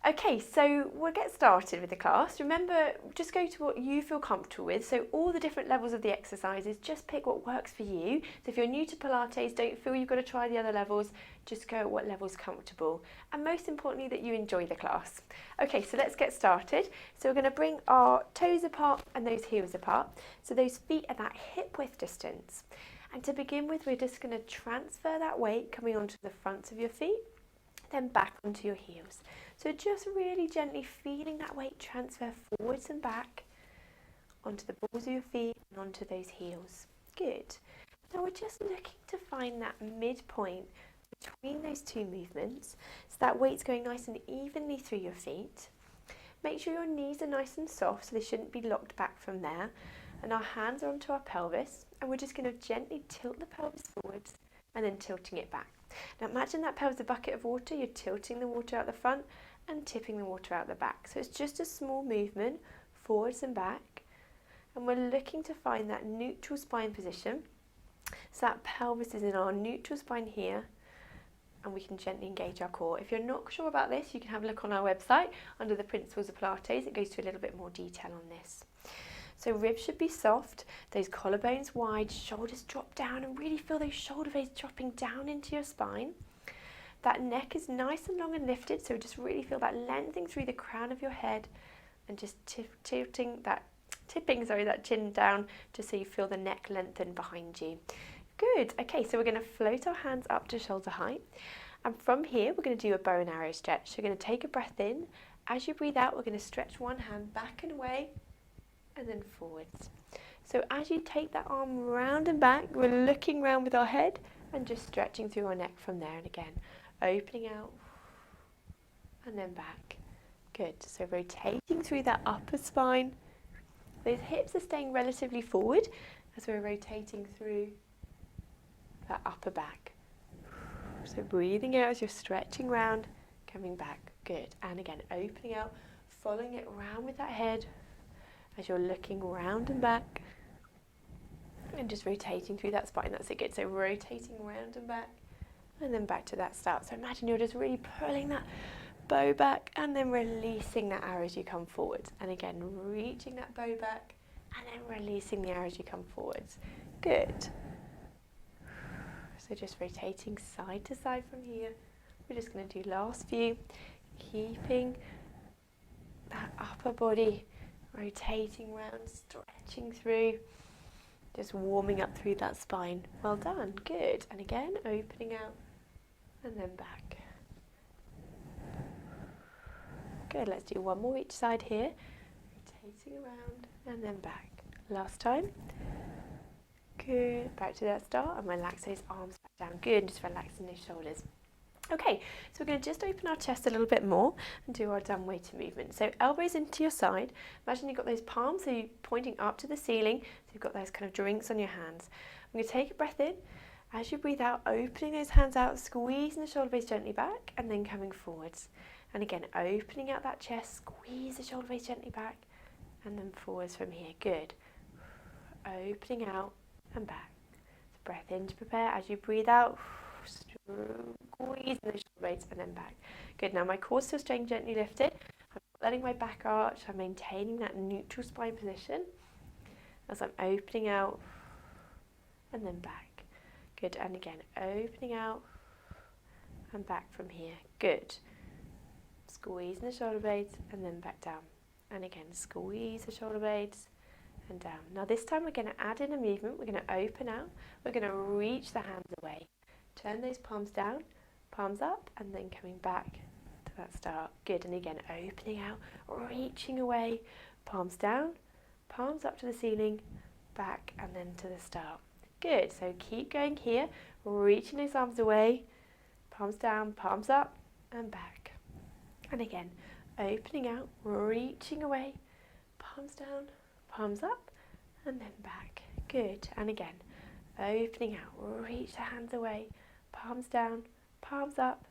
Okay, so we'll get started with the class. Remember, just go to what you feel comfortable with. So all the different levels of the exercises, just pick what works for you. So if you're new to Pilates, don't feel you've got to try the other levels. Just go at what level's comfortable. And most importantly, that you enjoy the class. Okay, so let's get started. So we're going to bring our toes apart and those heels apart. So those feet are that hip width distance. And to begin with, we're just going to transfer that weight coming onto the fronts of your feet, then back onto your heels. So just really gently feeling that weight transfer forwards and back onto the balls of your feet and onto those heels. Good. Now we're just looking to find that midpoint between those two movements, so that weight's going nice and evenly through your feet. Make sure your knees are nice and soft, so they shouldn't be locked back from there. And our hands are onto our pelvis, and we're just going to gently tilt the pelvis forwards and then tilting it back. Now imagine that pelvis is a bucket of water. You're tilting the water out the front and tipping the water out the back. So it's just a small movement forwards and back, and we're looking to find that neutral spine position. So that pelvis is in our neutral spine here, and we can gently engage our core. If you're not sure about this, you can have a look on our website under the Principles of Pilates. It goes to a little bit more detail on this. So ribs should be soft, those collarbones wide, shoulders drop down, and really feel those shoulder blades dropping down into your spine. That neck is nice and long and lifted, so just really feel that lengthening through the crown of your head and just tipping that chin down just so you feel the neck lengthen behind you. Good. Okay, so we're going to float our hands up to shoulder height, and from here we're going to do a bow and arrow stretch. So we're going to take a breath in. As you breathe out, we're going to stretch one hand back and away and then forwards. So as you take that arm round and back, we're looking round with our head and just stretching through our neck from there, and again opening out and then back. Good. So rotating through that upper spine. Those hips are staying relatively forward as we're rotating through that upper back. So breathing out as you're stretching round, coming back. Good. And again opening out, following it round with that head as you're looking round and back, and just rotating through that spine. That's it. Good. So rotating round and back, and then back to that start. So imagine you're just really pulling that bow back and then releasing that arrow as you come forwards. And again, reaching that bow back and then releasing the arrow as you come forwards. Good. So just rotating side to side from here. We're just going to do last few, keeping that upper body rotating round, stretching through, just warming up through that spine. Well done. Good. And again, opening out and then back. Good. Let's do one more each side here. Rotating around and then back. Last time. Good. Back to that start, and relax those arms back down. Good. And just relaxing those shoulders. Okay, so we're going to just open our chest a little bit more and do our dumb waiter movement. So elbows into your side. Imagine you've got those palms, so you're pointing up to the ceiling. So you've got those kind of drinks on your hands. I'm going to take a breath in. As you breathe out, opening those hands out, squeezing the shoulder blades gently back, and then coming forwards. And again, opening out that chest, squeeze the shoulder blades gently back, and then forwards from here. Good. Opening out and back. So breath in to prepare. As you breathe out, squeeze the shoulder blades and then back. Good. Now my core's still staying gently lifted. I'm not letting my back arch. I'm maintaining that neutral spine position as I'm opening out and then back. Good. And again, opening out and back from here. Good. Squeezing the shoulder blades and then back down. And again, squeeze the shoulder blades and down. Now this time we're going to add in a movement. We're going to open out. We're going to reach the hands away. Turn those palms down, palms up, and then coming back to that start. Good. And again, opening out, reaching away, palms down, palms up to the ceiling, back, and then to the start. Good. So keep going here, reaching those arms away, palms down, palms up, and back. And again, opening out, reaching away, palms down, palms up, and then back. Good. And again, opening out, reach the hands away, palms down, palms up,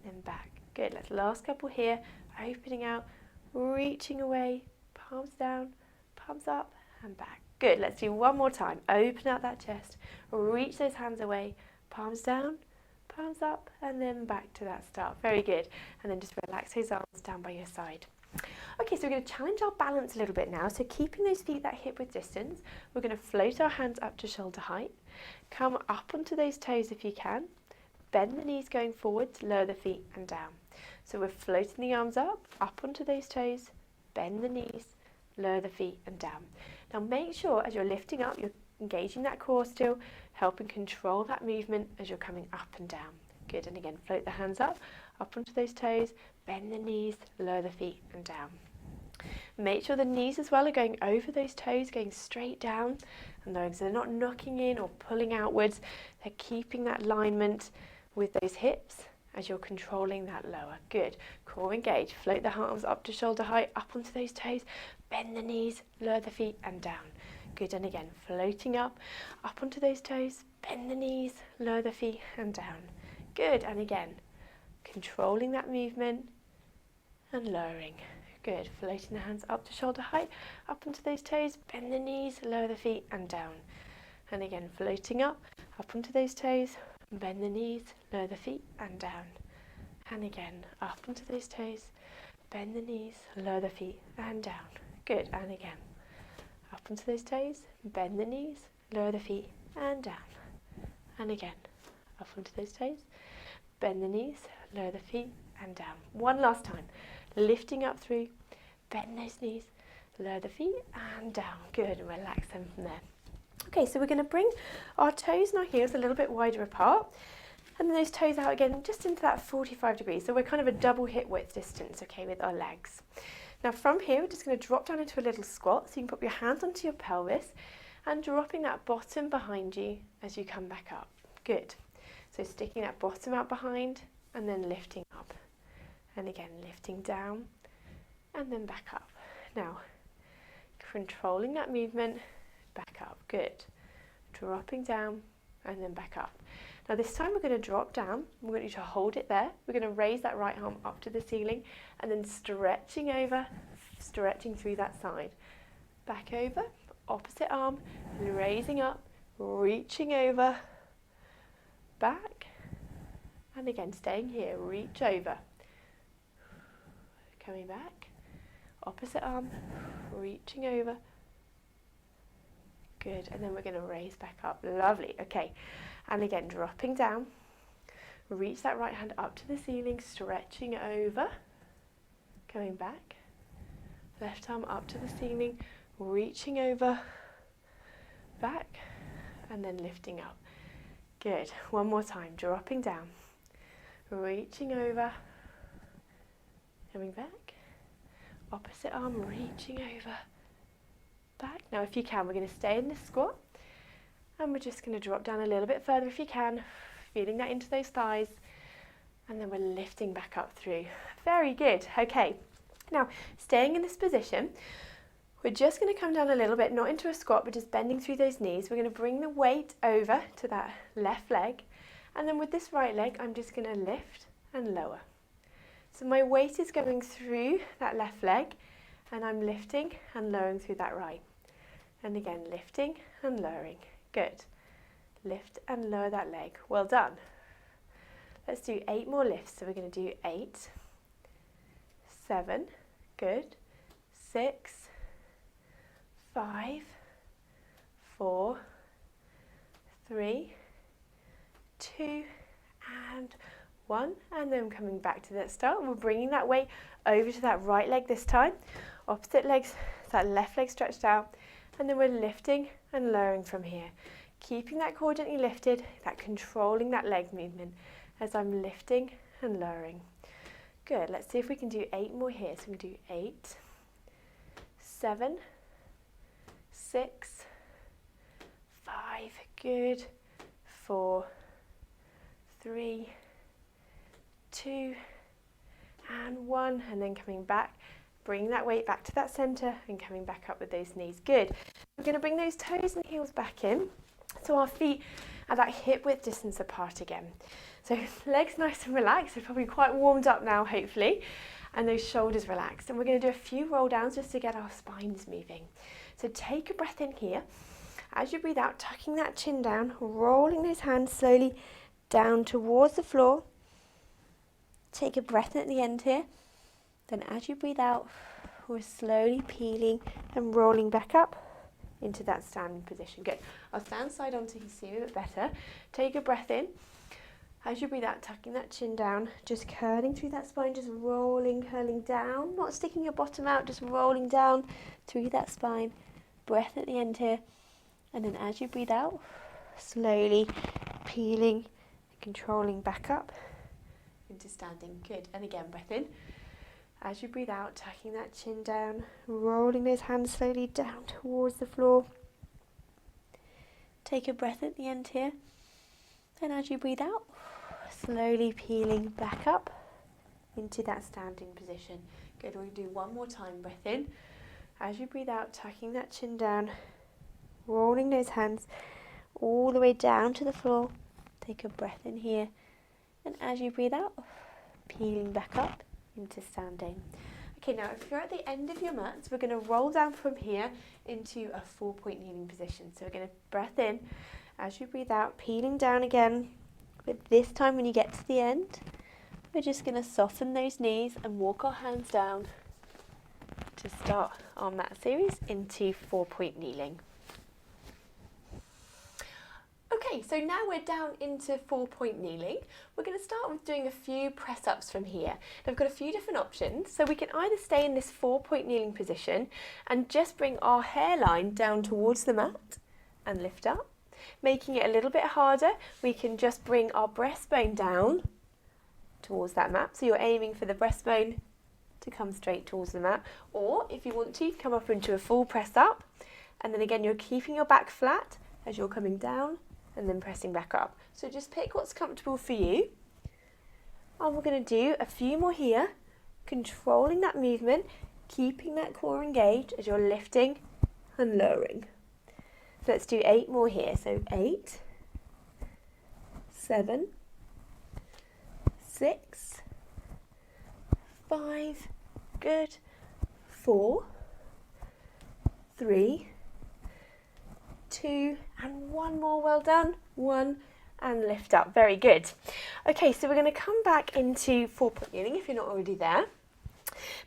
and then back. Good. Let's last couple here. Opening out, reaching away, palms down, palms up, and back. Good. Let's do one more time. Open out that chest, reach those hands away, palms down, palms up, and then back to that start. Very good. And then just relax those arms down by your side. Okay, so we're going to challenge our balance a little bit now. So keeping those feet that hip width distance, we're going to float our hands up to shoulder height. Come up onto those toes if you can. Bend the knees going forwards, lower the feet and down. So we're floating the arms up onto those toes, bend the knees, lower the feet and down. Now make sure as you're lifting up, you're engaging that core still, helping control that movement as you're coming up and down. Good, and again, float the hands up onto those toes, bend the knees, lower the feet and down. Make sure the knees as well are going over those toes, going straight down, and those are not knocking in or pulling outwards. They're keeping that alignment with those hips as you're controlling that lower. Good. Core engaged. Float the arms up to shoulder height, up onto those toes. Bend the knees, lower the feet and down. Good. And again, floating up onto those toes. Bend the knees, lower the feet and down. Good. And again, controlling that movement and lowering. Good. Floating the hands up to shoulder height, up onto those toes. Bend the knees, lower the feet and down. And again, floating up onto those toes. Bend the knees, lower the feet and down. And again, up onto those toes. Bend the knees, lower the feet and down. Good. And again, up onto those toes. Bend the knees, lower the feet and down. And again, up onto those toes. Bend the knees, lower the feet and down. One last time. Lifting up through. Bend those knees, lower the feet and down. Good. And relax them from there. Okay, so we're going to bring our toes and our heels a little bit wider apart, and then those toes out again just into that 45 degrees. So we're kind of a double hip width distance, okay, with our legs. Now from here, we're just going to drop down into a little squat. So you can put your hands onto your pelvis and dropping that bottom behind you as you come back up. Good. So sticking that bottom out behind and then lifting up. And again, lifting down and then back up. Now, controlling that movement. Back up, good. Dropping down and then back up. Now this time we're going to drop down. We're going to hold it there. We're going to raise that right arm up to the ceiling and then stretching over, stretching through that side. Back over, opposite arm, raising up, reaching over, back, and again staying here, reach over. Coming back, opposite arm, reaching over. Good, and then we're going to raise back up. Lovely, okay. And again, dropping down. Reach that right hand up to the ceiling, stretching over. Coming back. Left arm up to the ceiling, reaching over. Back, and then lifting up. Good, one more time. Dropping down. Reaching over. Coming back. Opposite arm, reaching over. Back. Now if you can, we're going to stay in this squat and we're just going to drop down a little bit further if you can, feeling that into those thighs, and then we're lifting back up through. Very good. Okay, now staying in this position, we're just going to come down a little bit, not into a squat but just bending through those knees. We're going to bring the weight over to that left leg, and then with this right leg I'm just going to lift and lower. So my weight is going through that left leg and I'm lifting and lowering through that right. And again, lifting and lowering. Good. Lift and lower that leg. Well done. Let's do 8 more lifts. So we're going to do 8, 7, good, 6, 5, 4, 3, 2, and 1. And then coming back to that start, we're bringing that weight over to that right leg this time. Opposite legs, that left leg stretched out, and then we're lifting and lowering from here. Keeping that core gently lifted, that controlling that leg movement as I'm lifting and lowering. Good, let's see if we can do 8 more here. So we can do 8, 7, 6, 5, good, 4, 3, 2, and 1, and then coming back. Bring that weight back to that center and coming back up with those knees. Good. We're going to bring those toes and heels back in. So our feet are that hip width distance apart again. So legs nice and relaxed. They're probably quite warmed up now, hopefully. And those shoulders relaxed. And we're going to do a few roll downs just to get our spines moving. So take a breath in here. As you breathe out, tucking that chin down, rolling those hands slowly down towards the floor. Take a breath in at the end here. Then as you breathe out, we're slowly peeling and rolling back up into that standing position. Good. I'll stand side on so you can see me a bit better. Take a breath in. As you breathe out, tucking that chin down, just curling through that spine, just rolling, curling down, not sticking your bottom out, just rolling down through that spine. Breath at the end here. And then as you breathe out, slowly peeling and controlling back up into standing. Good. And again, breath in. As you breathe out, tucking that chin down, rolling those hands slowly down towards the floor. Take a breath at the end here. Then as you breathe out, slowly peeling back up into that standing position. Good, we'll do one more time. Breath in. As you breathe out, tucking that chin down, rolling those hands all the way down to the floor. Take a breath in here. And as you breathe out, peeling back up into standing. Okay, now if you're at the end of your mats, we're going to roll down from here into a 4-point kneeling position. So we're going to breath in. As you breathe out, peeling down again. But this time when you get to the end, we're just going to soften those knees and walk our hands down to start our mat series into 4-point kneeling. Okay, so now we're down into 4-point kneeling. We're going to start with doing a few press-ups from here. I've got a few different options. So we can either stay in this 4-point kneeling position and just bring our hairline down towards the mat and lift up. Making it a little bit harder, we can just bring our breastbone down towards that mat. So you're aiming for the breastbone to come straight towards the mat. Or if you want to, come up into a full press up. And then again, you're keeping your back flat as you're coming down and then pressing back up. So just pick what's comfortable for you. And we're going to do a few more here, controlling that movement, keeping that core engaged as you're lifting and lowering. So let's do 8 more here. So 8, 7, 6, 5, good, 4, 3, 2, and 1 more, well done, 1, and lift up, very good. Okay, so we're going to come back into 4-point kneeling if you're not already there.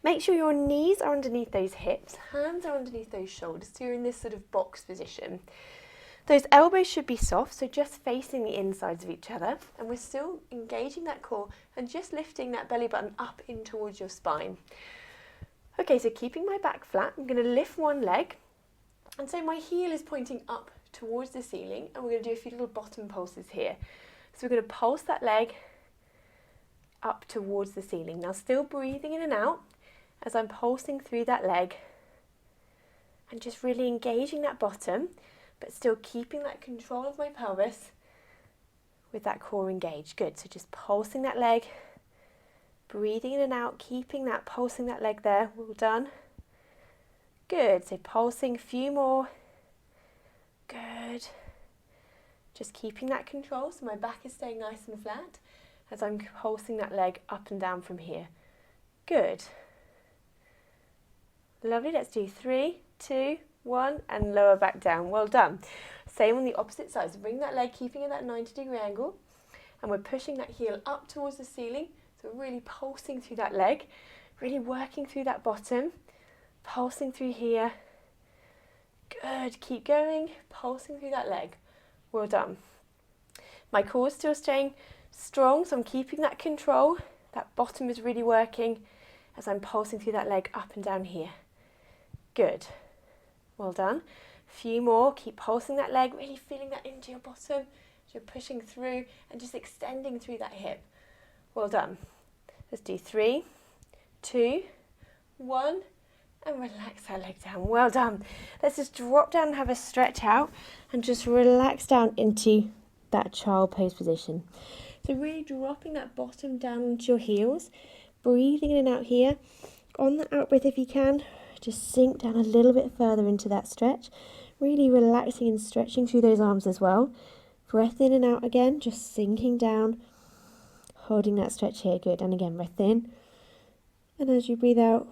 Make sure your knees are underneath those hips, hands are underneath those shoulders, so you're in this sort of box position. Those elbows should be soft, so just facing the insides of each other, and we're still engaging that core and just lifting that belly button up in towards your spine. Okay, so keeping my back flat, I'm going to lift one leg, and so my heel is pointing up towards the ceiling, and we're going to do a few little bottom pulses here. So we're going to pulse that leg up towards the ceiling. Now still breathing in and out as I'm pulsing through that leg and just really engaging that bottom, but still keeping that control of my pelvis with that core engaged. Good, so just pulsing that leg, breathing in and out, keeping that, pulsing that leg there. Well done. Good, so pulsing a few more. Good. Just keeping that control so my back is staying nice and flat as I'm pulsing that leg up and down from here. Good. Lovely, let's do 3, 2, 1, and lower back down. Well done. Same on the opposite side. So bring that leg, keeping in that 90-degree angle, and we're pushing that heel up towards the ceiling. So we're really pulsing through that leg, really working through that bottom, pulsing through here. Good, keep going, pulsing through that leg. Well done. My core is still staying strong, so I'm keeping that control. That bottom is really working as I'm pulsing through that leg up and down here. Good. Well done. A few more. Keep pulsing that leg, really feeling that into your bottom as you're pushing through and just extending through that hip. Well done. Let's do 3, 2, 1, and relax that leg down. Well done. Let's just drop down and have a stretch out and just relax down into that child pose position. So really dropping that bottom down onto your heels, breathing in and out here. On the out breath, if you can, just sink down a little bit further into that stretch, really relaxing and stretching through those arms as well. Breath in and out again, just sinking down, holding that stretch here. Good. And again, breath in, and as you breathe out,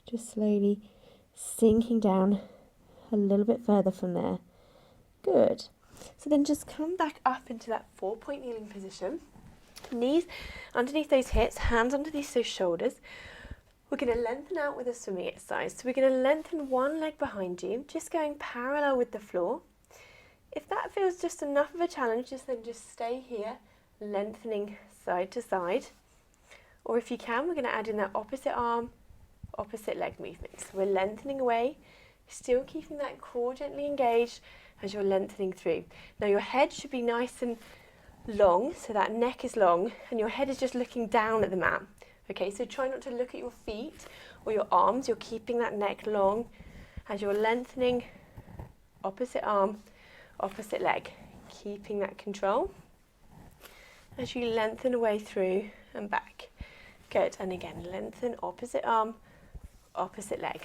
just slowly sinking down a little bit further from there. Good. So then just come back up into that 4-point kneeling position. Knees underneath those hips, hands underneath those shoulders. We're going to lengthen out with a swimming exercise. So we're going to lengthen one leg behind you, just going parallel with the floor. If that feels just enough of a challenge, just stay here, lengthening side to side. Or if you can, we're going to add in that opposite arm, opposite leg movement. So we're lengthening away, still keeping that core gently engaged as you're lengthening through. Now your head should be nice and long, so that neck is long, and your head is just looking down at the mat. Okay, so try not to look at your feet or your arms. You're keeping that neck long as you're lengthening, opposite arm, opposite leg. Keeping that control as you lengthen away through and back. Good, and again, lengthen opposite arm, opposite leg.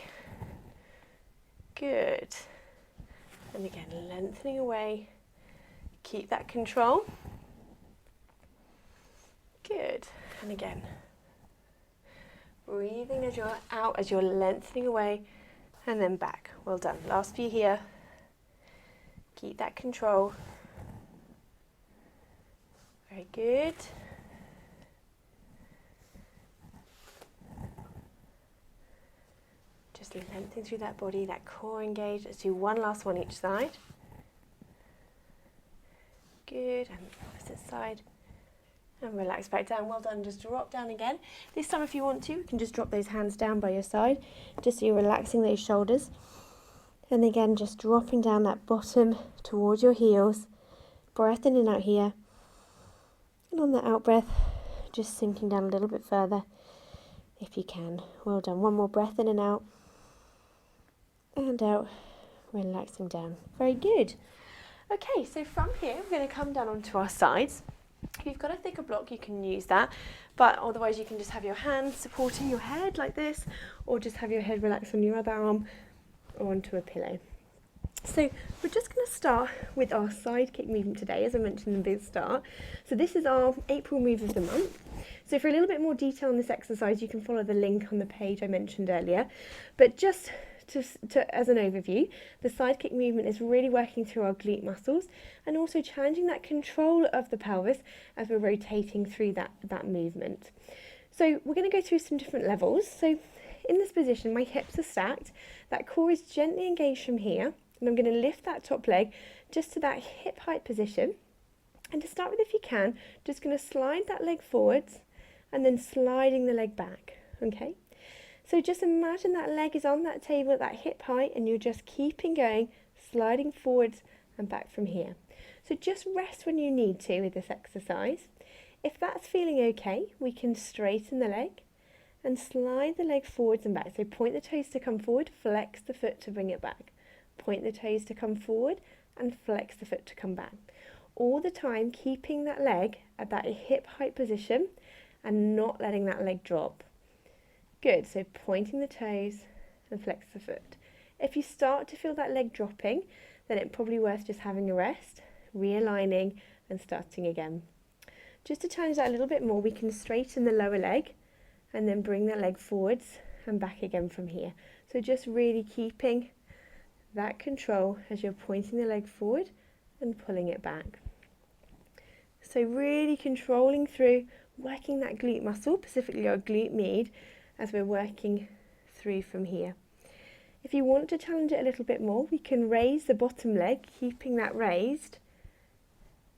Good. And again, lengthening away. Keep that control. Good, and again. Breathing as you're out, as you're lengthening away, and then back. Well done. Last few here. Keep that control. Very good. Just lengthening through that body, that core engaged. Let's do one last one each side. Good, and opposite side. And relax back down. Well done. Just drop down again. This time if you want to, you can just drop those hands down by your side, just so you're relaxing those shoulders. And again, just dropping down that bottom towards your heels. Breath in and out here. And on the out breath, just sinking down a little bit further if you can. Well done. One more breath in and out. And out. Relaxing down. Very good. Okay, so from here, we're going to come down onto our sides. If you've got a thicker block, you can use that, but otherwise you can just have your hands supporting your head like this, or just have your head relaxed on your other arm or onto a pillow. So we're just going to start with our sidekick movement today, as I mentioned in the start. So this is our April move of the month. So for a little bit more detail on this exercise, you can follow the link on the page I mentioned earlier. But just as an overview, the sidekick movement is really working through our glute muscles and also challenging that control of the pelvis as we're rotating through that movement. So we're going to go through some different levels. So in this position, my hips are stacked, that core is gently engaged from here, and I'm going to lift that top leg just to that hip height position. And to start with, if you can, just going to slide that leg forwards and then sliding the leg back, okay? So just imagine that leg is on that table at that hip height and you're just keeping going, sliding forwards and back from here. So just rest when you need to with this exercise. If that's feeling okay, we can straighten the leg and slide the leg forwards and back. So point the toes to come forward, flex the foot to bring it back. Point the toes to come forward and flex the foot to come back. All the time keeping that leg at that hip height position and not letting that leg drop. Good, so pointing the toes and flex the foot. If you start to feel that leg dropping, then it's probably worth just having a rest, realigning and starting again. Just to challenge that a little bit more, we can straighten the lower leg and then bring that leg forwards and back again from here. So just really keeping that control as you're pointing the leg forward and pulling it back. So really controlling through, working that glute muscle, specifically our glute med, as we're working through from here. If you want to challenge it a little bit more, we can raise the bottom leg, keeping that raised,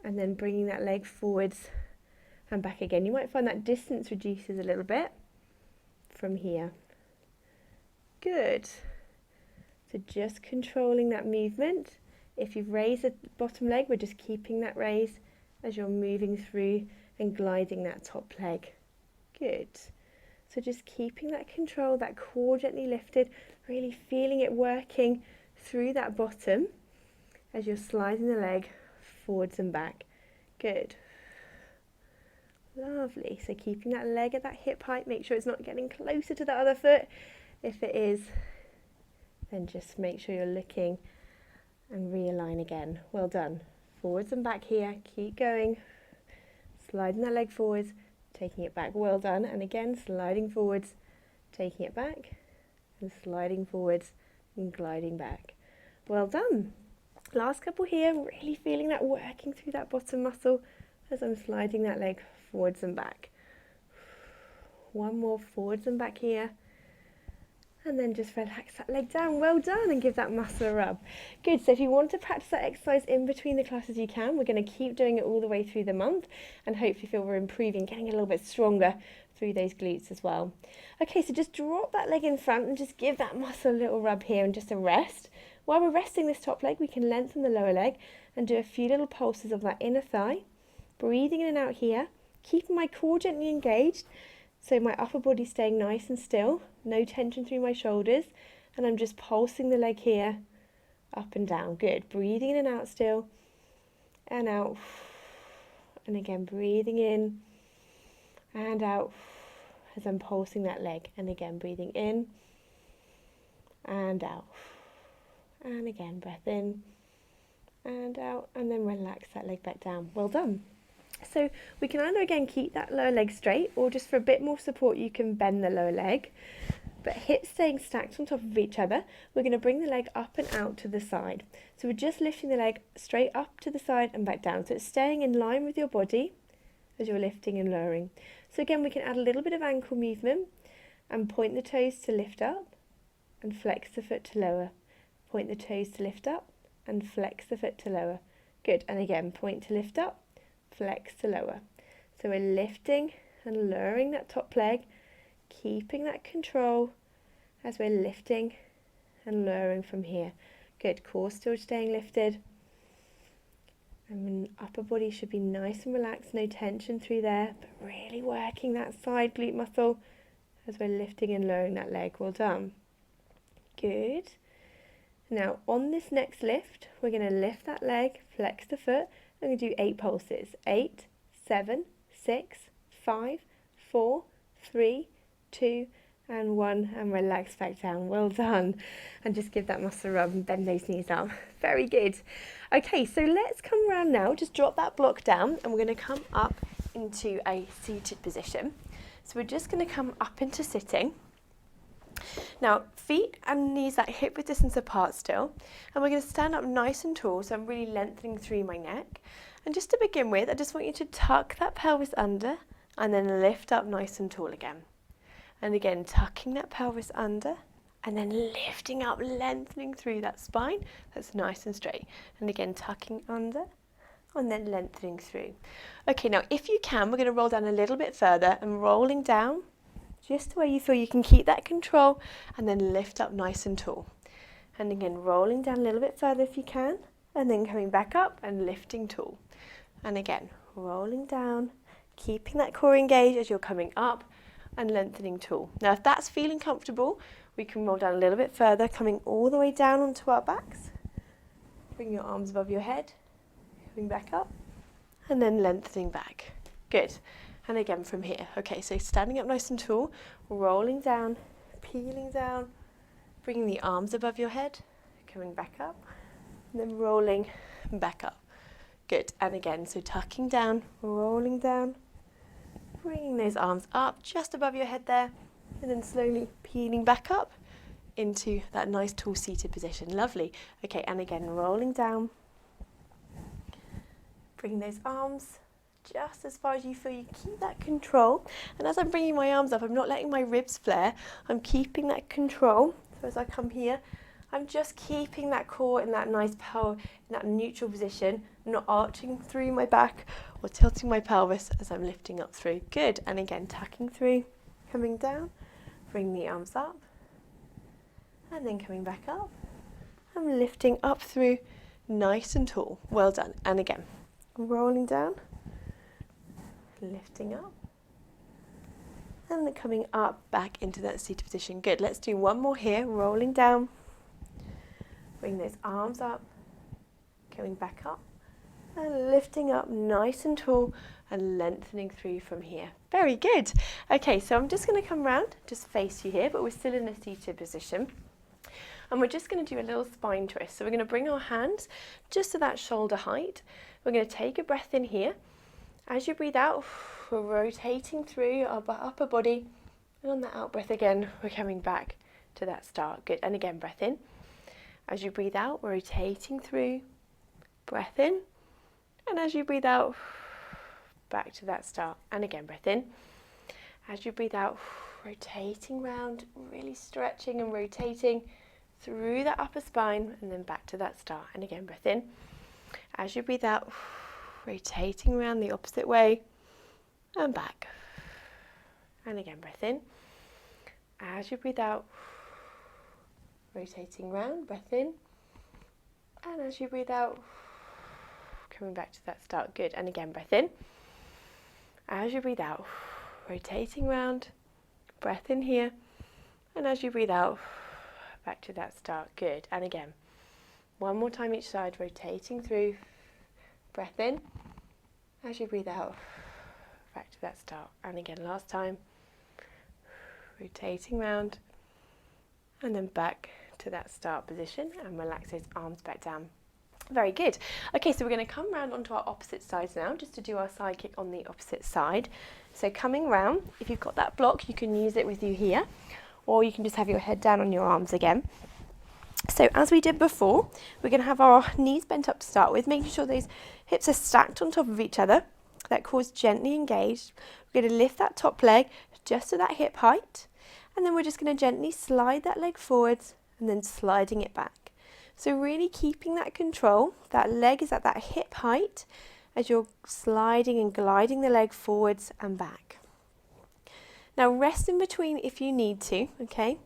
and then bringing that leg forwards and back again. You might find that distance reduces a little bit from here. Good. So just controlling that movement. If you've raised the bottom leg, we're just keeping that raise as you're moving through and gliding that top leg. Good. So just keeping that control, that core gently lifted, really feeling it working through that bottom as you're sliding the leg forwards and back. Good. Lovely. So keeping that leg at that hip height, make sure it's not getting closer to the other foot. If it is, then just make sure you're looking and realign again. Well done. Forwards and back here. Keep going. Sliding that leg forwards. Taking it back, well done, and again sliding forwards, taking it back, and sliding forwards and gliding back. Well done. Last couple here, really feeling that working through that bottom muscle as I'm sliding that leg forwards and back. One more forwards and back here. And then just relax that leg down. Well done, and give that muscle a rub. Good, so if you want to practice that exercise in between the classes, you can. We're going to keep doing it all the way through the month and hopefully feel we're improving, getting a little bit stronger through those glutes as well. Okay, so just drop that leg in front and just give that muscle a little rub here and just a rest. While we're resting this top leg, we can lengthen the lower leg and do a few little pulses of that inner thigh. Breathing in and out here, keeping my core gently engaged, so my upper body staying nice and still, no tension through my shoulders, and I'm just pulsing the leg here, up and down. Good. Breathing in and out still, and out, and again breathing in and out as I'm pulsing that leg, and again breathing in and out, and again breath in and out, and then relax that leg back down. Well done. So we can either again keep that lower leg straight, or just for a bit more support you can bend the lower leg, but hips staying stacked on top of each other. We're going to bring the leg up and out to the side. So we're just lifting the leg straight up to the side and back down, so it's staying in line with your body as you're lifting and lowering. So again, we can add a little bit of ankle movement and point the toes to lift up and flex the foot to lower. Point the toes to lift up and flex the foot to lower. Good, and again point to lift up, flex to lower. So we're lifting and lowering that top leg, keeping that control as we're lifting and lowering from here. Good, core still staying lifted. And upper body should be nice and relaxed, no tension through there, but really working that side glute muscle as we're lifting and lowering that leg. Well done. Good. Now on this next lift, we're going to lift that leg, flex the foot. I'm going to do 8 pulses. 8, 7, 6, 5, 4, 3, 2, and 1, and relax back down. Well done. And just give that muscle a rub and bend those knees up. Very good. Okay, so let's come around now. Just drop that block down, and we're going to come up into a seated position. So we're just going to come up into sitting. Now, feet and knees at hip width distance apart still, and we're going to stand up nice and tall, so I'm really lengthening through my neck. And just to begin with, I just want you to tuck that pelvis under and then lift up nice and tall again. And again, tucking that pelvis under and then lifting up, lengthening through that spine that's nice and straight. And again, tucking under and then lengthening through. Okay, now if you can, we're going to roll down a little bit further and rolling down just where you feel you can keep that control, and then lift up nice and tall. And again, rolling down a little bit further if you can, and then coming back up and lifting tall. And again, rolling down, keeping that core engaged as you're coming up and lengthening tall. Now, if that's feeling comfortable, we can roll down a little bit further, coming all the way down onto our backs. Bring your arms above your head, coming back up, and then lengthening back. Good. And again from here. Okay, so standing up nice and tall, rolling down, peeling down, bringing the arms above your head, coming back up, and then rolling back up. Good, and again, so tucking down, rolling down, bringing those arms up just above your head there, and then slowly peeling back up into that nice tall seated position. Lovely. Okay, and again, rolling down, bringing those arms just as far as you feel you keep that control. And as I'm bringing my arms up, I'm not letting my ribs flare. I'm keeping that control. So as I come here, I'm just keeping that core in that nice power, in that neutral position. I'm not arching through my back or tilting my pelvis as I'm lifting up through. Good. And again, tucking through, coming down, bring the arms up, and then coming back up. I'm lifting up through, nice and tall. Well done. And again, rolling down, lifting up, and then coming up back into that seated position. Good. Let's do one more here. Rolling down, bring those arms up, coming back up, and lifting up nice and tall and lengthening through from here. Very good. Okay, so I'm just going to come round, just face you here, but we're still in a seated position. And we're just going to do a little spine twist. So we're going to bring our hands just to that shoulder height. We're going to take a breath in here. As you breathe out, we're rotating through our upper body, and on the out breath again, we're coming back to that start. Good. And again, breath in. As you breathe out, we're rotating through, breath in, and as you breathe out, back to that start. And again, breath in. As you breathe out, rotating round, really stretching and rotating through that upper spine, and then back to that start. And again, breath in. As you breathe out, rotating around the opposite way, and back. And again, breath in. As you breathe out, rotating round, breath in. And as you breathe out, coming back to that start. Good. And again, breath in. As you breathe out, rotating round, breath in here. And as you breathe out, back to that start. Good. And again, one more time each side, rotating through, breath in. As you breathe out, back to that start. And again, last time, rotating round, and then back to that start position, and relax those arms back down. Very good. Okay, so we're going to come round onto our opposite sides now, just to do our side kick on the opposite side. So coming round, if you've got that block, you can use it with you here, or you can just have your head down on your arms again. So as we did before, we're going to have our knees bent up to start with, making sure those hips are stacked on top of each other, that core's gently engaged. We're going to lift that top leg just to that hip height, and then we're just going to gently slide that leg forwards and then sliding it back. So really keeping that control, that leg is at that hip height as you're sliding and gliding the leg forwards and back. Now rest in between if you need to, okay?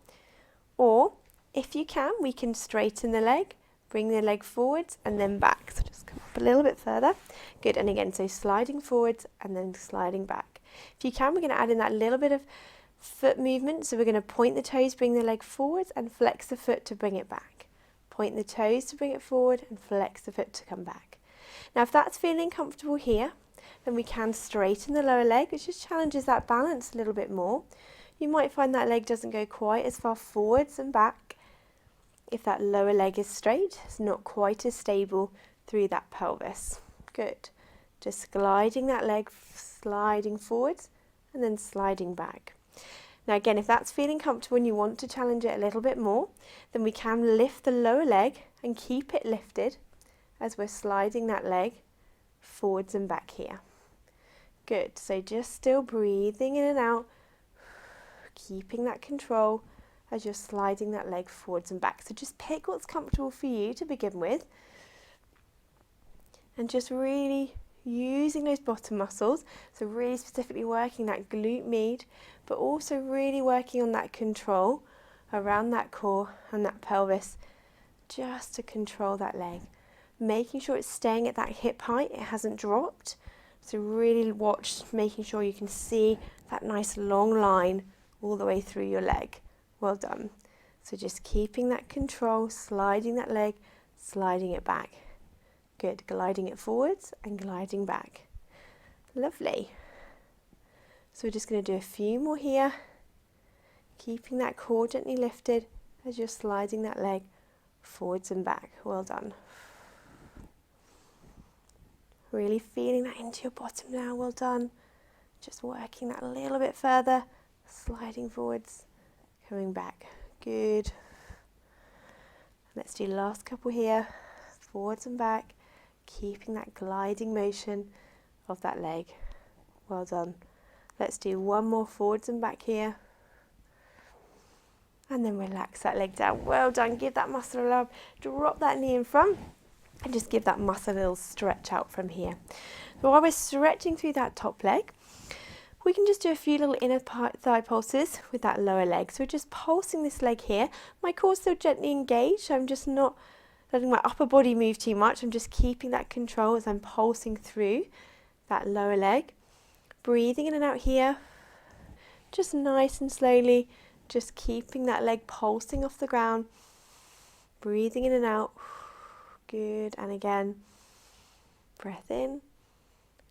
Or if you can, we can straighten the leg, bring the leg forwards and then back. So just come up a little bit further. Good, and again, so sliding forwards and then sliding back. If you can, we're going to add in that little bit of foot movement. So we're going to point the toes, bring the leg forwards and flex the foot to bring it back. Point the toes to bring it forward and flex the foot to come back. Now if that's feeling comfortable here, then we can straighten the lower leg, which just challenges that balance a little bit more. You might find that leg doesn't go quite as far forwards and back. If that lower leg is straight, it's not quite as stable through that pelvis. Good. Just gliding that leg, sliding forwards and then sliding back. Now again, if that's feeling comfortable and you want to challenge it a little bit more, then we can lift the lower leg and keep it lifted as we're sliding that leg forwards and back here. Good, so just still breathing in and out, keeping that control as you're sliding that leg forwards and back. So just pick what's comfortable for you to begin with, and just really using those bottom muscles, so really specifically working that glute med, but also really working on that control around that core and that pelvis, just to control that leg, making sure it's staying at that hip height, it hasn't dropped. So really watch, making sure you can see that nice long line all the way through your leg. Well done. So just keeping that control, sliding that leg, sliding it back. Good, gliding it forwards and gliding back. Lovely. So we're just going to do a few more here, keeping that core gently lifted as you're sliding that leg forwards and back. Well done. Really feeling that into your bottom now. Well done. Just working that a little bit further, sliding forwards, coming back. Good. Let's do last couple here, forwards and back, keeping that gliding motion of that leg. Well done. Let's do one more forwards and back here. And then relax that leg down. Well done. Give that muscle a love. Drop that knee in front and just give that muscle a little stretch out from here. So while we're stretching through that top leg, we can just do a few little inner thigh pulses with that lower leg. So we're just pulsing this leg here. My core's still gently engaged, so I'm just not letting my upper body move too much. I'm just keeping that control as I'm pulsing through that lower leg. Breathing in and out here, just nice and slowly, just keeping that leg pulsing off the ground. Breathing in and out. Good, and again, breath in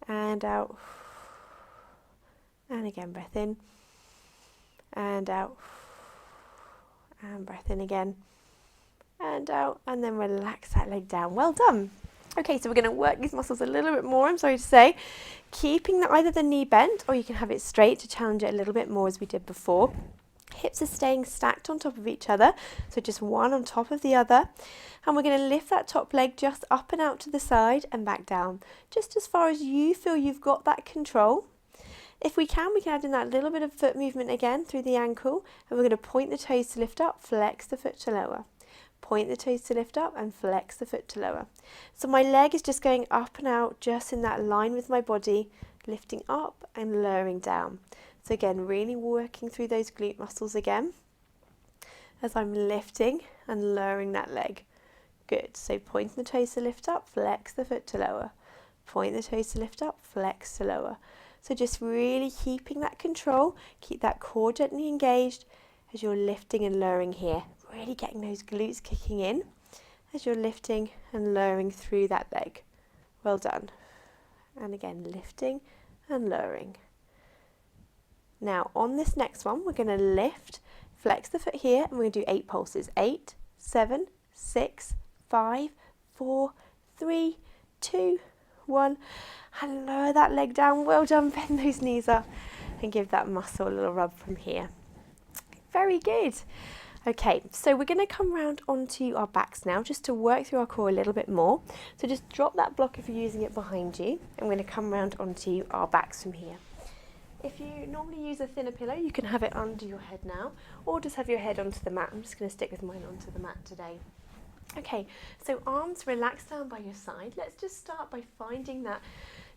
and out. And again, breath in and out. And breath in again and out. And then relax that leg down. Well done. Okay, so we're going to work these muscles a little bit more, I'm sorry to say. Keeping either the knee bent, or you can have it straight to challenge it a little bit more as we did before. Hips are staying stacked on top of each other, so just one on top of the other. And we're going to lift that top leg just up and out to the side and back down, just as far as you feel you've got that control. If we can add in that little bit of foot movement again through the ankle, and we're going to point the toes to lift up, flex the foot to lower. Point the toes to lift up and flex the foot to lower. So my leg is just going up and out, just in that line with my body, lifting up and lowering down. So again, really working through those glute muscles again as I'm lifting and lowering that leg. Good. So point the toes to lift up, flex the foot to lower. Point the toes to lift up, flex to lower. So just really keeping that control, keep that core gently engaged as you're lifting and lowering here. Really getting those glutes kicking in as you're lifting and lowering through that leg. Well done. And again, lifting and lowering. Now on this next one, we're going to lift, flex the foot here, and we're going to do 8 pulses. 8, 7, 6, 5, 4, 3, 2, 1. And lower that leg down. Well done. Bend those knees up and give that muscle a little rub from here. Very good. Okay, so we're going to come round onto our backs now just to work through our core a little bit more. So just drop that block if you're using it behind you. And we're going to come round onto our backs from here. If you normally use a thinner pillow, you can have it under your head now, or just have your head onto the mat. I'm just going to stick with mine onto the mat today. Okay, so arms relaxed down by your side. Let's just start by finding that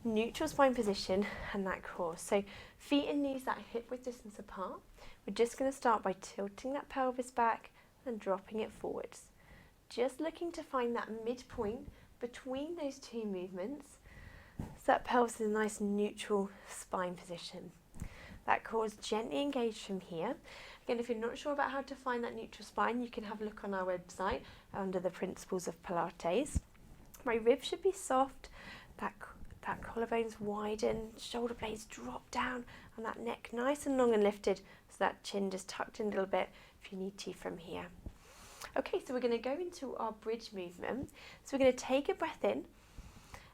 neutral spine position and that core. So feet and knees that hip width distance apart. We're just going to start by tilting that pelvis back and dropping it forwards. Just looking to find that midpoint between those two movements, so that pelvis is a nice neutral spine position. That core is gently engaged from here. Again, if you're not sure about how to find that neutral spine, you can have a look on our website under the principles of Pilates. My ribs should be soft, that collarbones widen, shoulder blades drop down, and that neck nice and long and lifted, so that chin just tucked in a little bit if you need to from here. Okay, so we're going to go into our bridge movement. So we're going to take a breath in.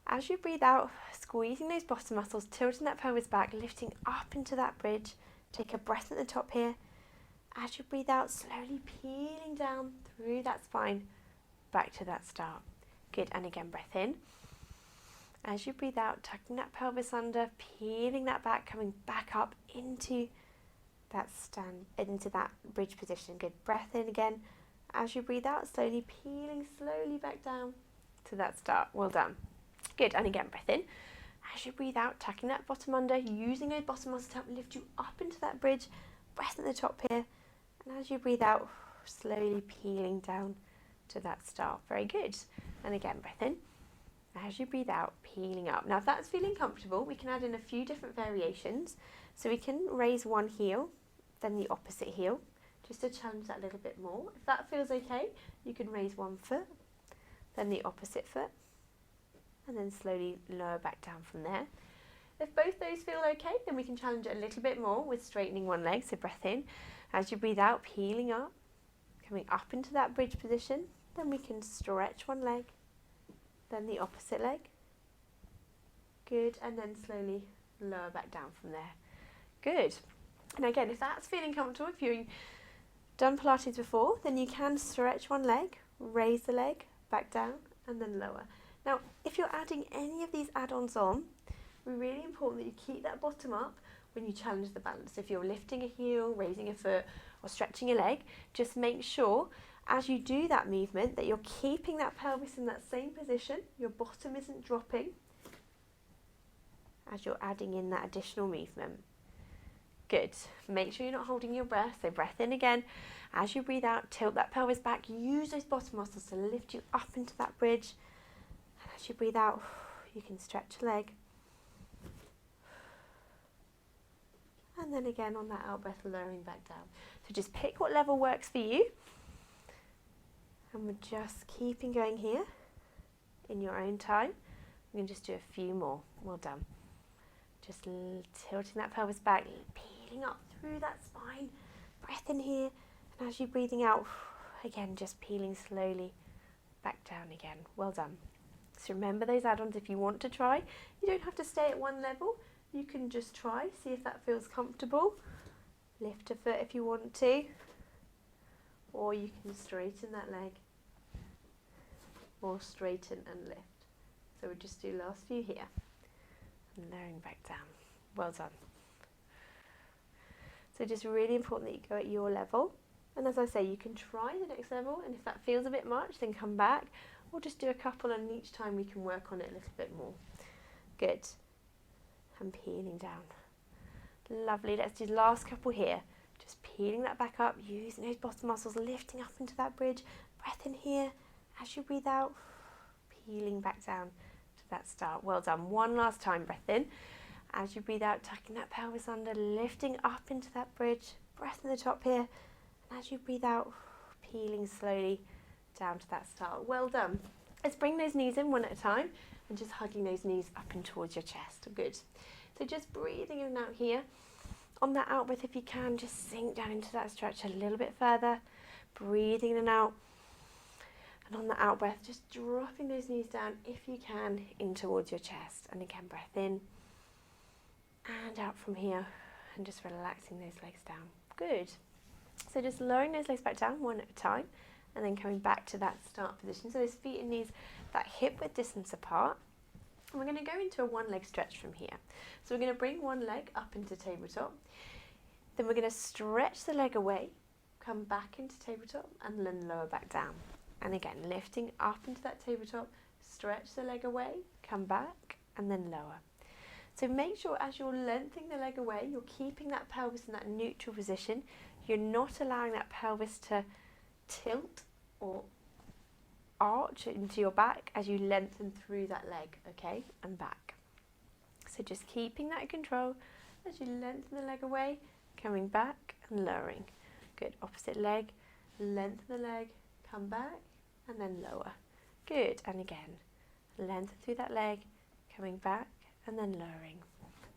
As you breathe out, squeezing those bottom muscles, tilting that pelvis back, lifting up into that bridge. Take a breath at the top here. As you breathe out, slowly peeling down through that spine, back to that start. Good, and again, breath in. As you breathe out, tucking that pelvis under, peeling that back, coming back up into that into that bridge position. Good, breath in again. As you breathe out, slowly peeling slowly back down to that start. Well done. Good, and again, breath in. As you breathe out, tucking that bottom under, using those bottom muscles to help lift you up into that bridge. Breath at the top here. And as you breathe out, slowly peeling down to that start. Very good. And again, breath in. As you breathe out, peeling up. Now, if that's feeling comfortable, we can add in a few different variations. So we can raise one heel, then the opposite heel, just to challenge that a little bit more. If that feels okay, you can raise one foot, then the opposite foot, and then slowly lower back down from there. If both those feel okay, then we can challenge it a little bit more with straightening one leg. So breath in. As you breathe out, peeling up, coming up into that bridge position. Then we can stretch one leg, then the opposite leg. Good, and then slowly lower back down from there. Good. And again, if that's feeling comfortable, if you've done Pilates before, then you can stretch one leg, raise the leg, back down, and then lower. Now, if you're adding any of these add-ons on, it's really important that you keep that bottom up when you challenge the balance. If you're lifting a heel, raising a foot, or stretching a leg, just make sure as you do that movement that you're keeping that pelvis in that same position, your bottom isn't dropping as you're adding in that additional movement. Good. Make sure you're not holding your breath, so breath in again. As you breathe out, tilt that pelvis back, use those bottom muscles to lift you up into that bridge. And as you breathe out, you can stretch a leg. And then again on that out breath, lowering back down. So just pick what level works for you. And we're just keeping going here in your own time. We can just do a few more. Well done. Just tilting that pelvis back, peeling up through that spine. Breath in here. And as you're breathing out, again, just peeling slowly back down again. Well done. So remember those add-ons if you want to try. You don't have to stay at one level. You can just try, see if that feels comfortable. Lift a foot if you want to, or you can straighten that leg, or straighten and lift. So we'll just do last few here, and lowering back down. Well done. So just really important that you go at your level. And as I say, you can try the next level, and if that feels a bit much, then come back, or just do a couple, and each time we can work on it a little bit more. Good. And peeling down. Lovely. Let's do the last couple here. Just peeling that back up, using those bottom muscles, lifting up into that bridge. Breath in here. As you breathe out, peeling back down to that start. Well done. One last time. Breath in. As you breathe out, tucking that pelvis under, lifting up into that bridge. Breath in the top here. And as you breathe out, peeling slowly down to that start. Well done. Let's bring those knees in one at a time and just hugging those knees up and towards your chest. Good. So just breathing in and out here. On that out breath, if you can, just sink down into that stretch a little bit further. Breathing in and out. And on the out breath, just dropping those knees down, if you can, in towards your chest. And again, breath in and out from here. And just relaxing those legs down. Good. So just lowering those legs back down one at a time. And then coming back to that start position. So those feet and knees, that hip width distance apart. And we're going to go into a one leg stretch from here. So we're going to bring one leg up into tabletop. Then we're going to stretch the leg away, come back into tabletop, and then lower back down. And again, lifting up into that tabletop, stretch the leg away, come back, and then lower. So make sure as you're lengthening the leg away, you're keeping that pelvis in that neutral position. You're not allowing that pelvis to tilt or arch into your back as you lengthen through that leg, okay, and back. So just keeping that in control as you lengthen the leg away, coming back and lowering. Good. Opposite leg, lengthen the leg, come back and then lower. Good. And again, lengthen through that leg, coming back and then lowering.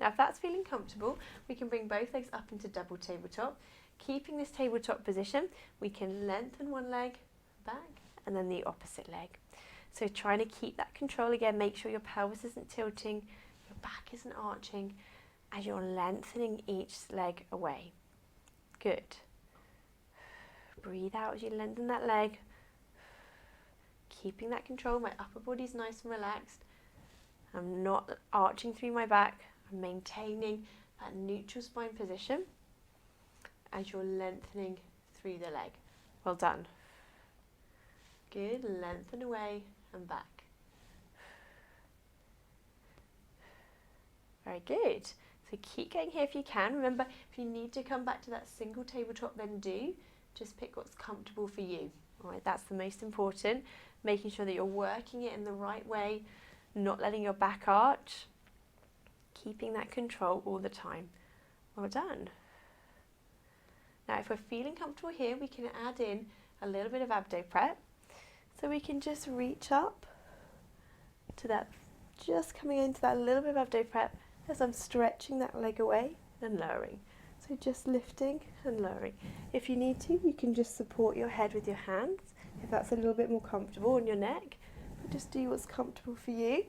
Now if that's feeling comfortable, we can bring both legs up into double tabletop. Keeping this tabletop position, we can lengthen one leg back and then the opposite leg. So trying to keep that control again, make sure your pelvis isn't tilting, your back isn't arching as you're lengthening each leg away. Good. Breathe out as you lengthen that leg. Keeping that control, my upper body's nice and relaxed. I'm not arching through my back, I'm maintaining that neutral spine position as you're lengthening through the leg. Well done. Good, lengthen away and back. Very good. So keep going here if you can. Remember, if you need to come back to that single tabletop, then do. Just pick what's comfortable for you. All right, that's the most important. Making sure that you're working it in the right way, not letting your back arch. Keeping that control all the time. Well done. Now, if we're feeling comfortable here, we can add in a little bit of abdo prep. So we can just reach up to that, just coming into that little bit of abdo prep as I'm stretching that leg away and lowering. So just lifting and lowering. If you need to, you can just support your head with your hands, if that's a little bit more comfortable on your neck. But just do what's comfortable for you.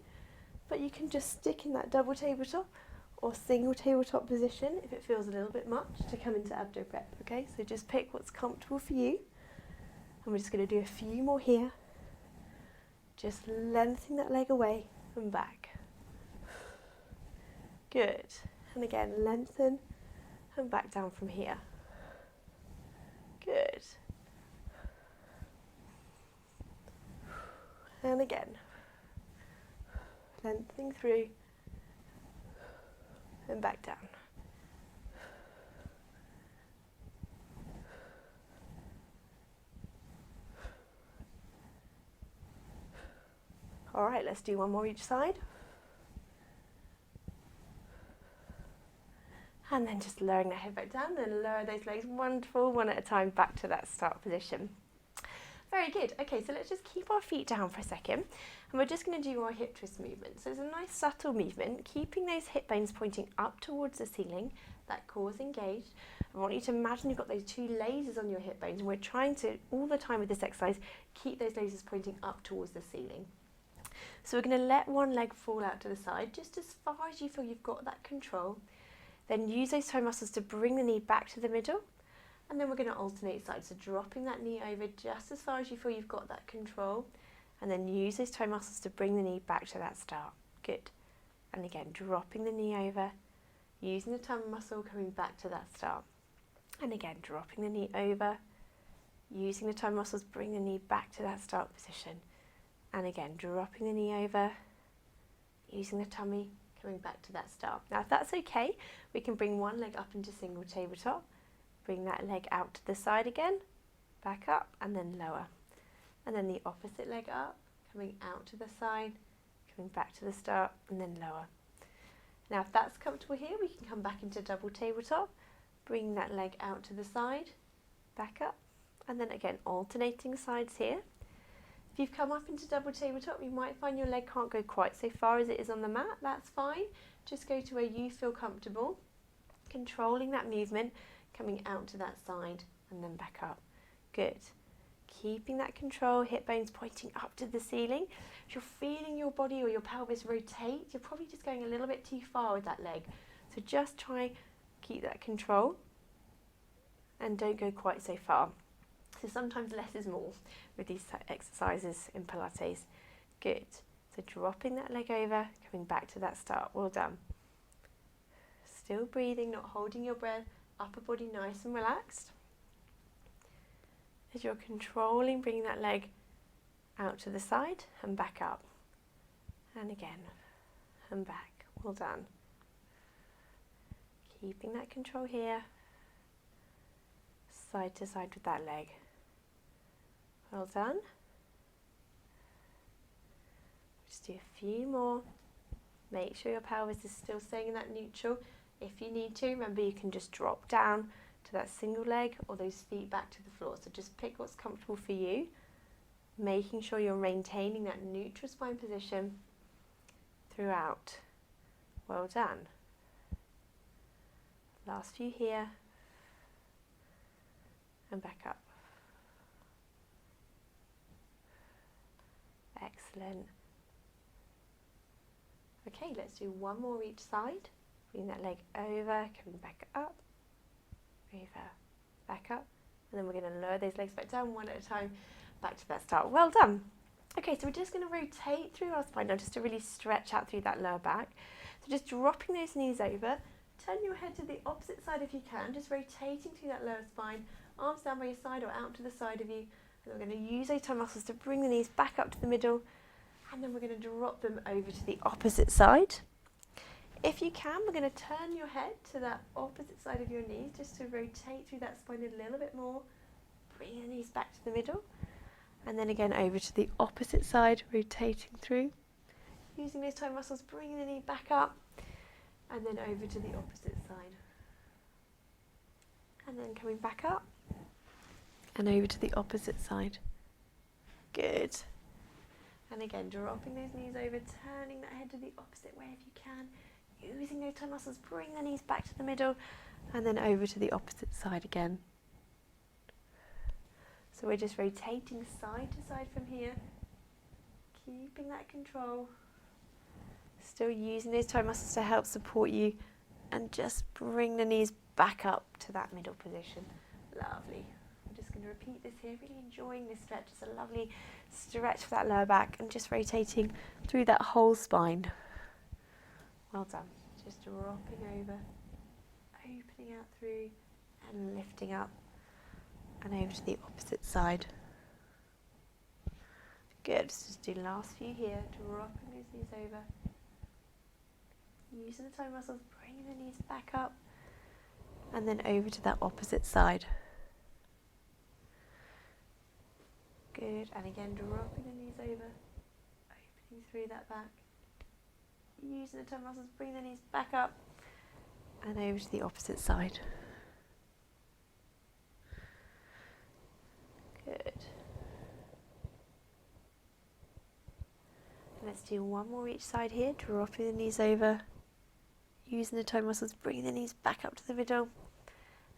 But you can just stick in that double tabletop or single tabletop position if it feels a little bit much to come into abdo prep, okay? So just pick what's comfortable for you. And we're just going to do a few more here. Just lengthening that leg away and back. Good. And again, lengthen and back down from here. Good. And again. Lengthening through and back down. All right, let's do one more each side. And then just lowering that head back down, then lower those legs, wonderful, one at a time, back to that start position. Very good. Okay, so let's just keep our feet down for a second, and we're just going to do our hip twist movement. So it's a nice subtle movement, keeping those hip bones pointing up towards the ceiling, that core is engaged. I want you to imagine you've got those two lasers on your hip bones, and we're trying to, all the time with this exercise, keep those lasers pointing up towards the ceiling. So we're going to let one leg fall out to the side, just as far as you feel you've got that control. Then use those toe muscles to bring the knee back to the middle. And then we're going to alternate sides. So dropping that knee over just as far as you feel you've got that control. And then use those toe muscles to bring the knee back to that start. Good. And again, dropping the knee over, using the tum muscle, coming back to that start. And again, dropping the knee over, using the tum muscles, bring the knee back to that start position. And again, dropping the knee over, using the tummy, coming back to that start. Now, if that's okay, we can bring one leg up into single tabletop, bring that leg out to the side again, back up, and then lower. And then the opposite leg up, coming out to the side, coming back to the start, and then lower. Now, if that's comfortable here, we can come back into double tabletop, bring that leg out to the side, back up, and then again, alternating sides here. If you've come up into double tabletop, you might find your leg can't go quite so far as it is on the mat. That's fine. Just go to where you feel comfortable, controlling that movement, coming out to that side, and then back up. Good. Keeping that control, hip bones pointing up to the ceiling. If you're feeling your body or your pelvis rotate, you're probably just going a little bit too far with that leg. So just try, keep that control and don't go quite so far. So sometimes less is more with these exercises in Pilates. Good. So dropping that leg over, coming back to that start. Well done. Still breathing, not holding your breath. Upper body nice and relaxed. As you're controlling, bringing that leg out to the side and back up. And again, and back. Well done. Keeping that control here. Side to side with that leg. Well done. Just do a few more. Make sure your pelvis is still staying in that neutral. If you need to, remember you can just drop down to that single leg or those feet back to the floor. So just pick what's comfortable for you, making sure you're maintaining that neutral spine position throughout. Well done. Last few here. And back up. Excellent. Okay, let's do one more each side. Bring that leg over, coming back up, over, back up, and then we're going to lower those legs back down one at a time, back to that start. Well done. Okay, so we're just going to rotate through our spine now just to really stretch out through that lower back. So just dropping those knees over, turn your head to the opposite side if you can, just rotating through that lower spine, arms down by your side or out to the side of you, and we're going to use those toe muscles to bring the knees back up to the middle, and then we're going to drop them over to the opposite side. If you can, we're going to turn your head to that opposite side of your knees just to rotate through that spine a little bit more. Bring the knees back to the middle. And then again over to the opposite side, rotating through. Using those toe muscles, bringing the knee back up. And then over to the opposite side. And then coming back up. And over to the opposite side. Good. And again, dropping those knees over, turning that head to the opposite way if you can. Using those toe muscles, bring the knees back to the middle and then over to the opposite side again. So we're just rotating side to side from here, keeping that control. Still using those toe muscles to help support you and just bring the knees back up to that middle position. Lovely. I'm just going to repeat this here, really enjoying this stretch. It's a lovely stretch for that lower back and just rotating through that whole spine. Well done. Just dropping over, opening out through and lifting up and over to the opposite side. Good. Let's just do the last few here. Dropping those knees over. Using the toe muscles, bringing the knees back up and then over to that opposite side. Good. And again, dropping the knees over, opening through that back. Using the toe muscles, bring the knees back up and over to the opposite side. Good. Let's do one more each side here, dropping the knees over, using the toe muscles, bringing the knees back up to the middle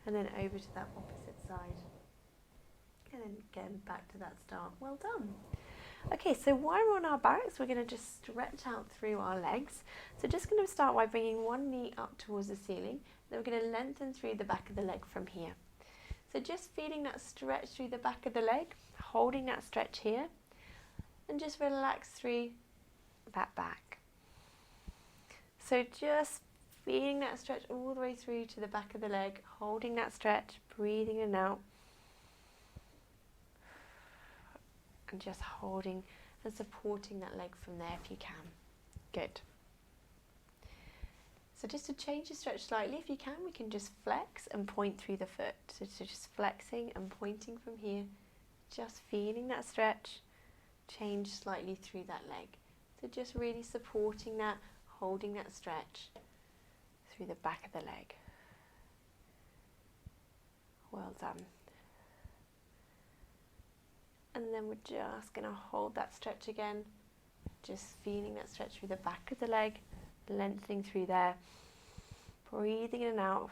and then over to that opposite side. And then again back to that start. Well done. Okay, so while we're on our backs, we're going to just stretch out through our legs. So just going to start by bringing one knee up towards the ceiling, Then we're going to lengthen through the back of the leg from here. So just feeling that stretch through the back of the leg, holding that stretch here, and just relax through that back. So just feeling that stretch all the way through to the back of the leg, holding that stretch, breathing in and out, and just holding and supporting that leg from there if you can. Good. So just to change the stretch slightly, if you can, we can just flex and point through the foot. So just flexing and pointing from here, just feeling that stretch, change slightly through that leg. So just really supporting that, holding that stretch through the back of the leg. Well done. And then we're just going to hold that stretch again, just feeling that stretch through the back of the leg, lengthening through there, breathing in and out,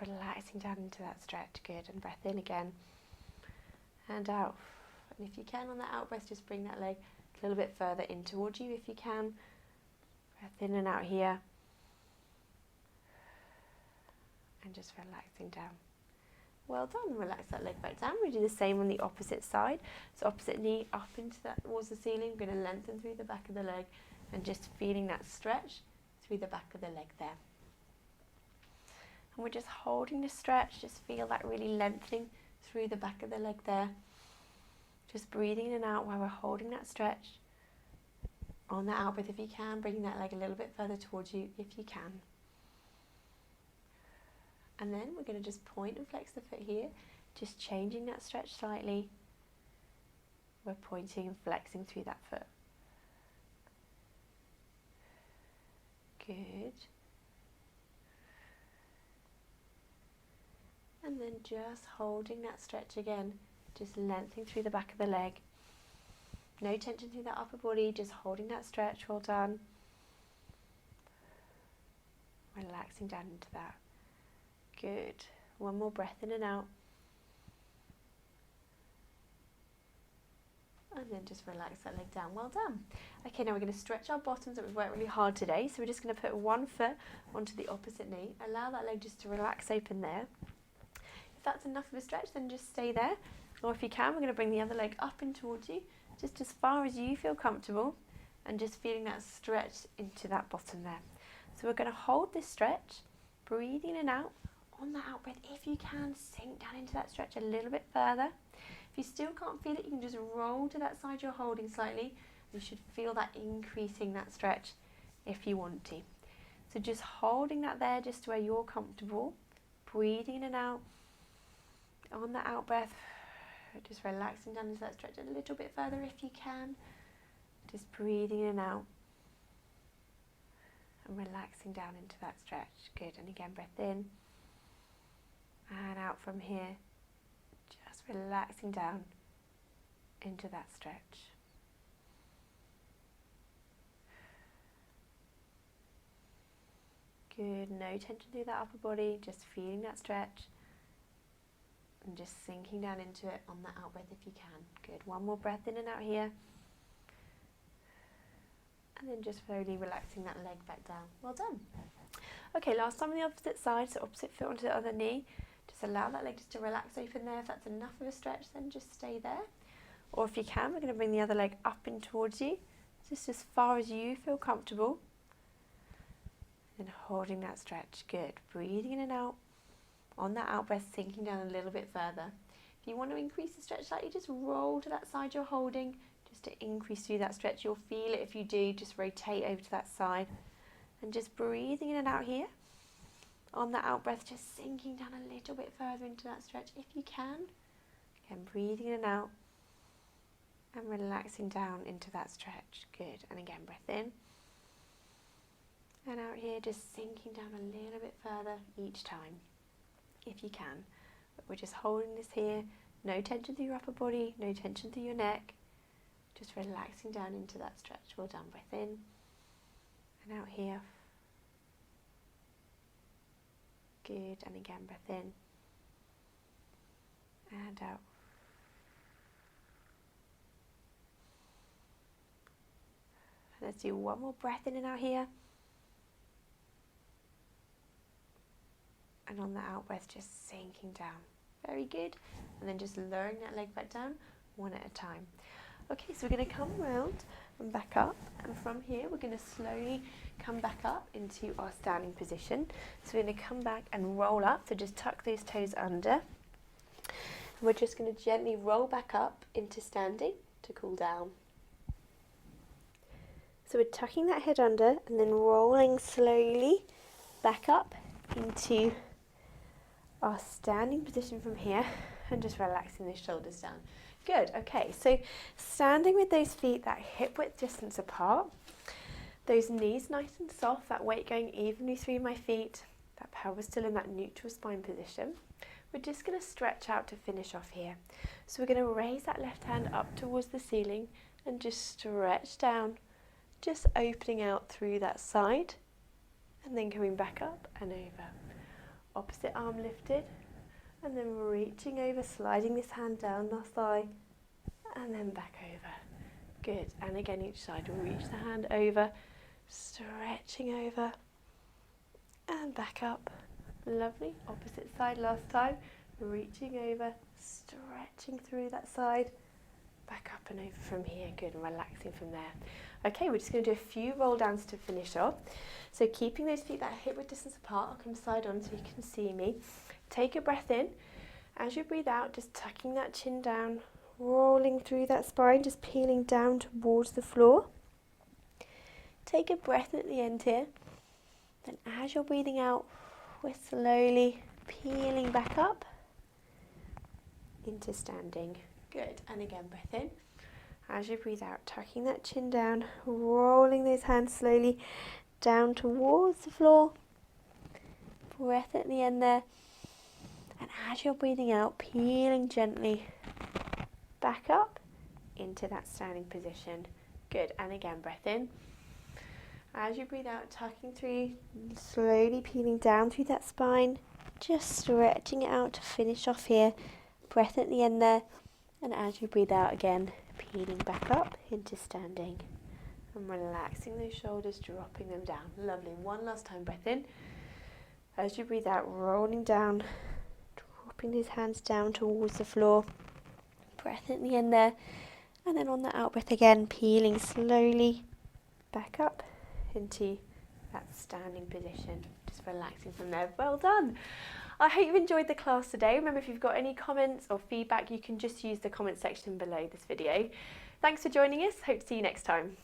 relaxing down into that stretch. Good. And breath in again and out. And if you can, on that out breath, just bring that leg a little bit further in towards you if you can. Breath in and out here, and just relaxing down. Well done. Relax that leg back down. We do the same on the opposite side. So opposite knee up into that towards the ceiling. We're going to lengthen through the back of the leg and just feeling that stretch through the back of the leg there. And we're just holding the stretch. Just feel that really lengthening through the back of the leg there. Just breathing in and out while we're holding that stretch. On that out breath, if you can, bringing that leg a little bit further towards you if you can. And then we're going to just point and flex the foot here, just changing that stretch slightly. We're pointing and flexing through that foot. Good. And then just holding that stretch again, just lengthening through the back of the leg. No tension through that upper body, just holding that stretch. Well done. Relaxing down into that. Good. One more breath in and out. And then just relax that leg down. Well done. Okay, now we're going to stretch our bottoms that we've worked really hard today. So we're just going to put one foot onto the opposite knee. Allow that leg just to relax open there. If that's enough of a stretch, then just stay there. Or if you can, we're going to bring the other leg up in towards you, just as far as you feel comfortable, and just feeling that stretch into that bottom there. So we're going to hold this stretch, breathing in and out. On that out breath, if you can, sink down into that stretch a little bit further. If you still can't feel it, you can just roll to that side you're holding slightly. You should feel that increasing that stretch if you want to. So just holding that there just to where you're comfortable, breathing in and out. On that out breath, just relaxing down into that stretch a little bit further if you can. Just breathing in and out. And relaxing down into that stretch. Good. And again, breath in. And out from here, just relaxing down into that stretch. Good, no tension through that upper body, just feeling that stretch and just sinking down into it on that out breath if you can. Good, one more breath in and out here. And then just slowly relaxing that leg back down. Well done. Okay, last time on the opposite side, so opposite foot onto the other knee. Just allow that leg just to relax open there. If that's enough of a stretch, then just stay there. Or if you can, we're going to bring the other leg up in towards you, just as far as you feel comfortable. And holding that stretch. Good. Breathing in and out. On that out breath, sinking down a little bit further. If you want to increase the stretch slightly, just roll to that side you're holding, just to increase through that stretch. You'll feel it if you do. Just rotate over to that side. And just breathing in and out here. On that out breath, just sinking down a little bit further into that stretch if you can. Again, breathing in and out. And relaxing down into that stretch. Good. And again, breath in. And out here, just sinking down a little bit further each time, if you can. But we're just holding this here. No tension through your upper body, no tension through your neck. Just relaxing down into that stretch. Well done. Breath in. And out here. Good. And again, breath in. And out. Let's do one more breath in and out here. and on the out breath, just sinking down. Very good. And then just lowering that leg back down, one at a time. Okay, so we're going to come around and back up, and from here we're going to slowly come back up into our standing position. So we're going to come back and roll up, so just tuck those toes under. And we're just going to gently roll back up into standing to cool down. So we're tucking that head under and then rolling slowly back up into our standing position from here, and just relaxing those shoulders down. Good, okay, so standing with those feet that hip width distance apart, those knees nice and soft, that weight going evenly through my feet, that pelvis still in that neutral spine position. We're just going to stretch out to finish off here. So we're going to raise that left hand up towards the ceiling and just stretch down, just opening out through that side, and then coming back up and over. Opposite arm lifted, and then reaching over, sliding this hand down the thigh, and then back over. Good, and again each side, reach the hand over, stretching over, and back up. Lovely, opposite side last time, reaching over, stretching through that side, back up and over from here. Good, and relaxing from there. Okay, we're just going to do a few roll downs to finish off. So keeping those feet that hip width distance apart, I'll come side on so you can see me. Take a breath in. As you breathe out, just tucking that chin down, rolling through that spine, just peeling down towards the floor. Take a breath at the end here. Then as you're breathing out, we're slowly peeling back up into standing. Good, and again, breath in. As you breathe out, tucking that chin down, rolling those hands slowly down towards the floor. Breath at the end there. And as you're breathing out, peeling gently back up into that standing position. Good, and again, breath in. As you breathe out, tucking through, slowly peeling down through that spine, just stretching it out to finish off here. Breath at the end there. And as you breathe out again, peeling back up into standing. And relaxing those shoulders, dropping them down. Lovely. One last time, breath in. As you breathe out, rolling down, dropping those hands down towards the floor. Breath at the end there. And then on the out breath again, peeling slowly back up into that standing position. Just relaxing from there. Well done. I hope you've enjoyed the class today. Remember, if you've got any comments or feedback, you can just use the comment section below this video. Thanks for joining us. Hope to see you next time.